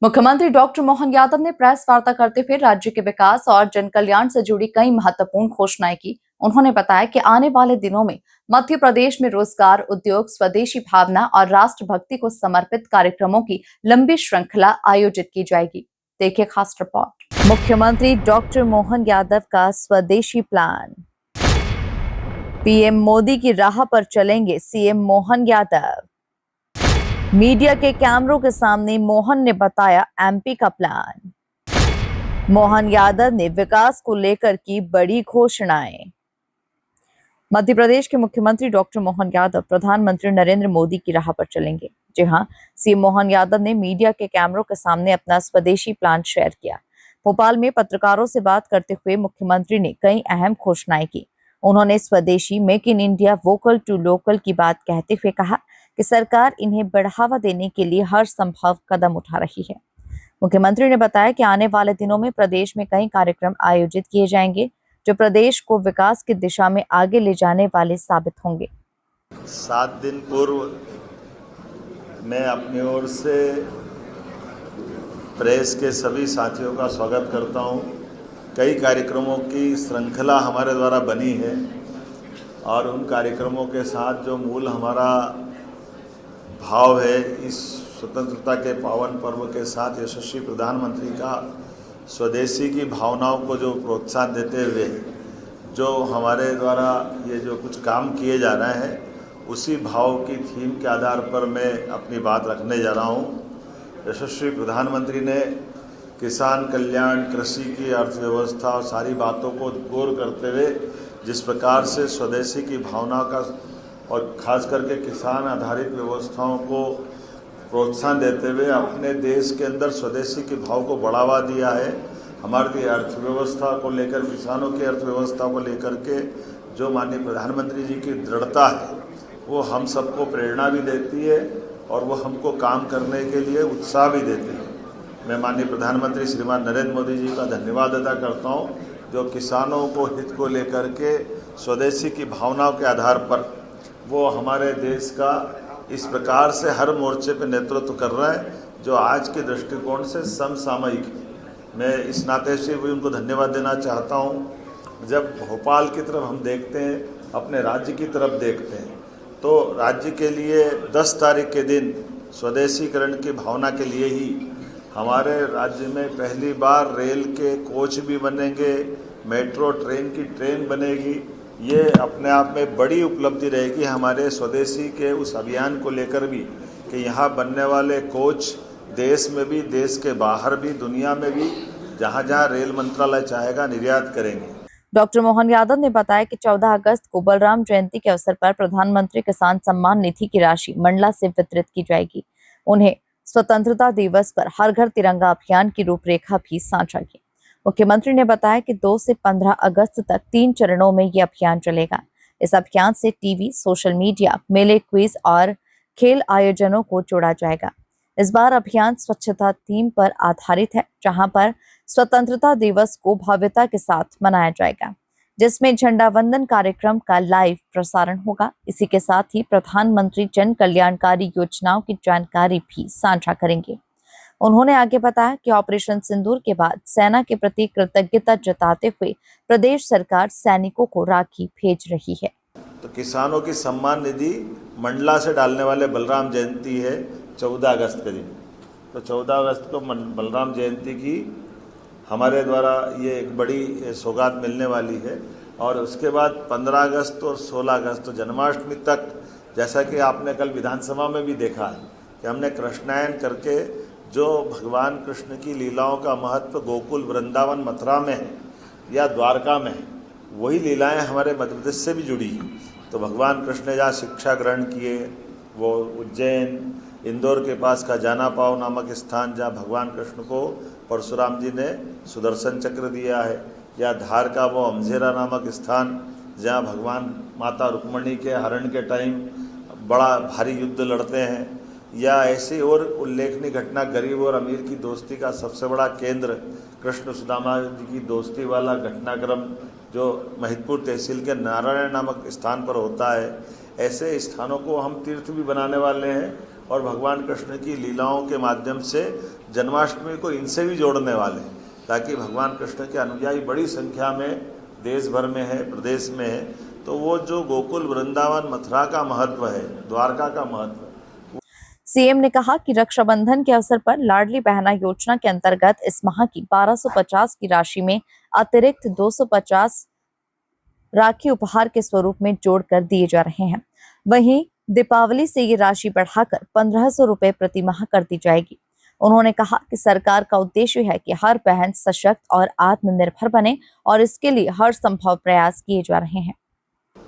मुख्यमंत्री डॉक्टर मोहन यादव ने प्रेस वार्ता करते हुए राज्य के विकास और जन कल्याण से जुड़ी कई महत्वपूर्ण घोषणाएं की। उन्होंने बताया कि आने वाले दिनों में मध्य प्रदेश में रोजगार, उद्योग, स्वदेशी भावना और राष्ट्रभक्ति को समर्पित कार्यक्रमों की लंबी श्रृंखला आयोजित की जाएगी। देखिए खास रिपोर्ट। मुख्यमंत्री डॉक्टर मोहन यादव का स्वदेशी प्लान। पीएम मोदी की राह पर चलेंगे सीएम मोहन यादव। मीडिया के कैमरों के सामने मोहन ने बताया एमपी का प्लान। मोहन यादव ने विकास को लेकर की बड़ी घोषणाएं। मध्य प्रदेश के मुख्यमंत्री डॉक्टर मोहन यादव प्रधानमंत्री नरेंद्र मोदी की राह पर चलेंगे। जी हां, सीएम मोहन यादव ने मीडिया के कैमरों के सामने अपना स्वदेशी प्लान शेयर किया। भोपाल में पत्रकारों से बात करते हुए मुख्यमंत्री ने कई अहम घोषणाएं की। उन्होंने स्वदेशी make in India, vocal to local की बात कहते हुए कहा कि सरकार इन्हें बढ़ावा देने के लिए हर संभव कदम उठा रही है। मुख्यमंत्री ने बताया कि आने वाले दिनों में प्रदेश में कई कार्यक्रम आयोजित किए जाएंगे जो प्रदेश को विकास की दिशा में आगे ले जाने वाले साबित होंगे। 7 दिन पूर्व मैं अपनी ओर से प्रेस के सभी साथियों का स्वागत करता हूं। कई कार्यक्रमों की श्रृंखला हमारे द्वारा बनी है और उन कार्यक्रमों के साथ जो मूल हमारा भाव है, इस स्वतंत्रता के पावन पर्व के साथ यशस्वी प्रधानमंत्री का स्वदेशी की भावनाओं को जो प्रोत्साहन देते हुए जो हमारे द्वारा ये जो कुछ काम किए जा रहे हैं, उसी भाव की थीम के आधार पर मैं अपनी बात रखने जा रहा हूँ। यशस्वी प्रधानमंत्री ने किसान कल्याण, कृषि की अर्थव्यवस्था और सारी बातों को गौर करते हुए जिस प्रकार से स्वदेशी की भावना का और खास करके किसान आधारित व्यवस्थाओं को प्रोत्साहन देते हुए अपने देश के अंदर स्वदेशी के भाव को बढ़ावा दिया है। हमारी अर्थव्यवस्था को लेकर, किसानों की अर्थव्यवस्था को लेकर के जो माननीय प्रधानमंत्री जी की दृढ़ता है, वो हम सबको प्रेरणा भी देती है और वो हमको काम करने के लिए उत्साह भी देती है। मैं माननीय प्रधानमंत्री श्रीमान नरेंद्र मोदी जी का धन्यवाद अदा करता हूँ, जो किसानों को हित को लेकर के स्वदेशी की भावनाओं के आधार पर वो हमारे देश का इस प्रकार से हर मोर्चे पे नेतृत्व कर रहा है, जो आज के दृष्टिकोण से समसामयिक। मैं इस नाते से भी उनको धन्यवाद देना चाहता हूँ। जब भोपाल की तरफ हम देखते हैं, अपने राज्य की तरफ देखते हैं, तो राज्य के लिए 10 तारीख के दिन स्वदेशीकरण की भावना के लिए ही हमारे राज्य में पहली बार रेल के कोच भी बनेंगे, मेट्रो ट्रेन की ट्रेन बनेगी। ये अपने आप में बड़ी उपलब्धि रहेगी हमारे स्वदेशी के उस अभियान को लेकर भी, कि यहाँ बनने वाले कोच देश में भी, देश के बाहर भी, दुनिया में भी, जहाँ जहाँ रेल मंत्रालय चाहेगा निर्यात करेंगे। डॉक्टर मोहन यादव ने बताया कि 14 अगस्त को बलराम जयंती के अवसर पर प्रधानमंत्री किसान सम्मान निधि की राशि मंडला से वितरित की जाएगी। उन्हें स्वतंत्रता दिवस पर हर घर तिरंगा अभियान की रूपरेखा भी साझा की। मुख्यमंत्री ने बताया कि 2 से 15 अगस्त तक 3 चरणों में ये अभियान चलेगा। इस अभियान से टीवी, सोशल मीडिया, मेले, क्विज और खेल आयोजनों को जोड़ा जाएगा। इस बार अभियान स्वच्छता थीम पर आधारित है, जहां पर स्वतंत्रता दिवस को भव्यता के साथ मनाया जाएगा, जिसमें झंडा वंदन कार्यक्रम का लाइव प्रसारण होगा। इसी के साथ ही प्रधानमंत्री जन कल्याणकारी योजनाओं की जानकारी भी साझा करेंगे। उन्होंने आगे बताया कि ऑपरेशन सिंदूर के बाद सेना के प्रति कृतज्ञता जताते हुए प्रदेश सरकार सैनिकों को राखी भेज रही है। तो किसानों की सम्मान निधि मंडला से डालने वाले बलराम जयंती है 14 अगस्त के दिन। तो 14 अगस्त को बलराम जयंती की हमारे द्वारा ये एक बड़ी सौगात मिलने वाली है। और उसके बाद 15 अगस्त और 16 अगस्त तो जन्माष्टमी तक, जैसा कि आपने कल विधानसभा में भी देखा है कि हमने कृष्णायन करके जो भगवान कृष्ण की लीलाओं का महत्व गोकुल, वृंदावन, मथुरा में है या द्वारका में है, वही लीलाएं हमारे मध्य प्रदेश से भी जुड़ी हैं। तो भगवान कृष्ण ने जहाँ शिक्षा ग्रहण किए, वो उज्जैन, इंदौर के पास का जाना पाव नामक स्थान, जहाँ भगवान कृष्ण को परशुराम जी ने सुदर्शन चक्र दिया है, या धार का वो अमझेरा नामक स्थान, जहाँ भगवान माता रुक्मणी के हरण के टाइम बड़ा भारी युद्ध लड़ते हैं, या ऐसी और उल्लेखनीय घटना गरीब और अमीर की दोस्ती का सबसे बड़ा केंद्र कृष्ण सुदामा जी की दोस्ती वाला घटनाक्रम जो महिदपुर तहसील के नारायण नामक स्थान पर होता है। ऐसे स्थानों को हम तीर्थ भी बनाने वाले हैं और भगवान कृष्ण की लीलाओं के माध्यम से जन्माष्टमी को इनसे भी जोड़ने वाले, ताकि भगवान कृष्ण के अनुयायी बड़ी संख्या में देश भर में है, प्रदेश में है। तो वो जो गोकुल, वृंदावन, मथुरा का महत्व है, द्वारका का महत्व है। सीएम ने कहा कि रक्षाबंधन के अवसर पर लाडली बहना योजना के अंतर्गत इस माह की 1250 की राशि में अतिरिक्त 250 राखी उपहार के स्वरूप में जोड़कर दिए जा रहे हैं। वहीं दीपावली से ये राशि बढ़ाकर 1500 रुपए प्रति माह कर दी जाएगी। उन्होंने कहा कि सरकार का उद्देश्य है कि हर बहन सशक्त और आत्मनिर्भर बने और इसके लिए हर संभव प्रयास किए जा रहे हैं।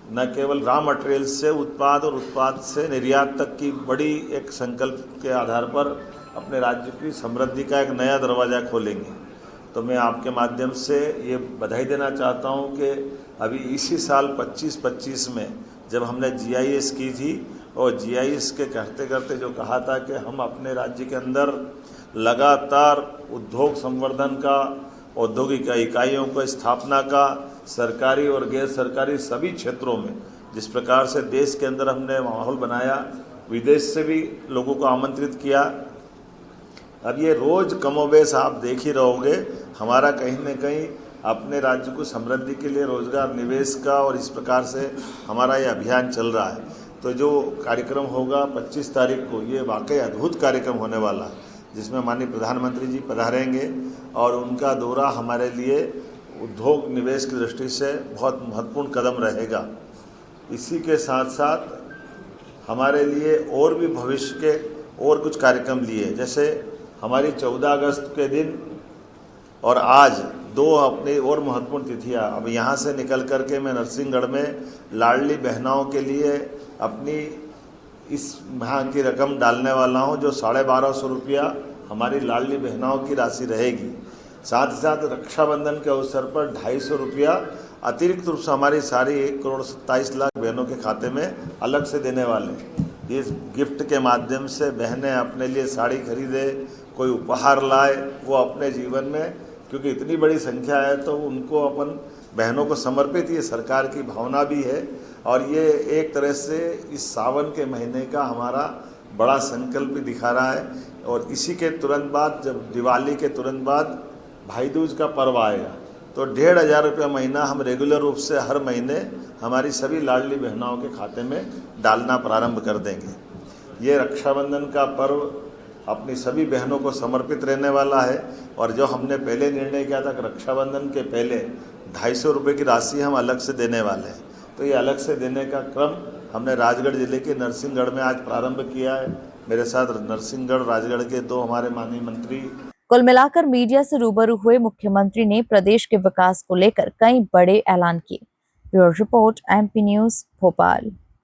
न केवल रॉ मटेरियल से उत्पाद और उत्पाद से निर्यात तक की बड़ी एक संकल्प के आधार पर अपने राज्य की समृद्धि का एक नया दरवाज़ा खोलेंगे। तो मैं आपके माध्यम से ये बधाई देना चाहता हूँ कि अभी इसी साल 25-25 में जब हमने GIS की थी, और GIS के करते करते जो कहा था कि हम अपने राज्य के अंदर लगातार उद्योग संवर्धन का, औद्योगिक इकाइयों को स्थापना का, सरकारी और गैर सरकारी सभी क्षेत्रों में जिस प्रकार से देश के अंदर हमने माहौल बनाया, विदेश से भी लोगों को आमंत्रित किया। अब ये रोज़ कमोबेश आप देख ही रहोगे, हमारा कहीं न कहीं अपने राज्य को समृद्धि के लिए रोजगार, निवेश का, और इस प्रकार से हमारा ये अभियान चल रहा है। तो जो कार्यक्रम होगा 25 तारीख को, ये वाकई अद्भुत कार्यक्रम होने वाला है, जिसमें माननीय प्रधानमंत्री जी पधारेंगे और उनका दौरा हमारे लिए उद्योग निवेश की दृष्टि से बहुत महत्वपूर्ण कदम रहेगा। इसी के साथ साथ हमारे लिए और भी भविष्य के और कुछ कार्यक्रम लिए, जैसे हमारी 14 अगस्त के दिन और आज 2 अपनी और महत्वपूर्ण तिथियां। अब यहाँ से निकल करके मैं नरसिंहगढ़ में लाडली बहनाओं के लिए अपनी इस माह की रकम डालने वाला हूँ, जो 1250 रुपया हमारी लाडली बहनाओं की राशि रहेगी। साथ ही साथ रक्षाबंधन के अवसर पर 250 रुपया अतिरिक्त रूप से हमारी सारी 1,27,00,000 बहनों के खाते में अलग से देने वाले। इस गिफ्ट के माध्यम से बहनें अपने लिए साड़ी खरीदे, कोई उपहार लाए, वो अपने जीवन में, क्योंकि इतनी बड़ी संख्या है तो उनको अपन बहनों को समर्पित ये सरकार की भावना भी है। और ये एक तरह से इस सावन के महीने का हमारा बड़ा संकल्प भी दिखा रहा है। और इसी के तुरंत बाद, जब दिवाली के तुरंत बाद भाई दूज का पर्व आएगा, तो 1,500 रुपया महीना हम रेगुलर रूप से हर महीने हमारी सभी लाडली बहनाओं के खाते में डालना प्रारंभ कर देंगे। ये रक्षाबंधन का पर्व अपनी सभी बहनों को समर्पित रहने वाला है। और जो हमने पहले निर्णय किया था कि रक्षाबंधन के पहले 250 रुपये की राशि हम अलग से देने वाले हैं, तो ये अलग से देने का क्रम हमने राजगढ़ जिले के नरसिंहगढ़ में आज प्रारंभ किया है। मेरे साथ नरसिंहगढ़, राजगढ़ के 2 हमारे माननीय मंत्री। कुल मिलाकर मीडिया से रूबरू हुए मुख्यमंत्री ने प्रदेश के विकास को लेकर कई बड़े ऐलान किए। Bureau report, MP news, Bhopal.